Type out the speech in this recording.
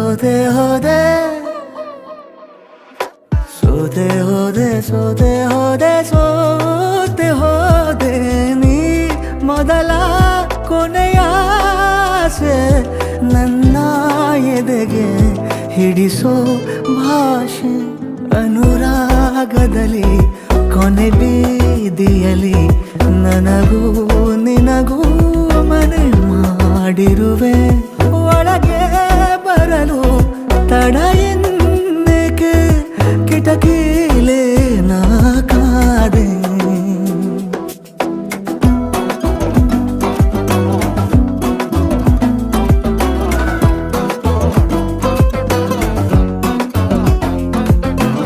ಸೋದೆ ಹೋದೆ ಸೋದೆ ಹೋದೆ ಸೋದೆ ಹೋದೆ ಸೋತೆ ಹೋದೆ ನೀ ಮೊದಲ ಕೊನೆಯ ಆಸೆ ನನ್ನ ಎದೆಗೆ ಹಿಡಿಸೋ ಭಾಷೆ ಅನುರಾಗದಲ್ಲಿ ಕೊನೆ ಬೀದಿಯಲ್ಲಿ ನನಗೂ ನಿನಗೂ ಮನೆ ಮಾಡಿರುವೆ ಒಳಗೆ ಬರಲು ತಡ ಎನ್ನಕ್ಕೆ ಕಿಟಕಿ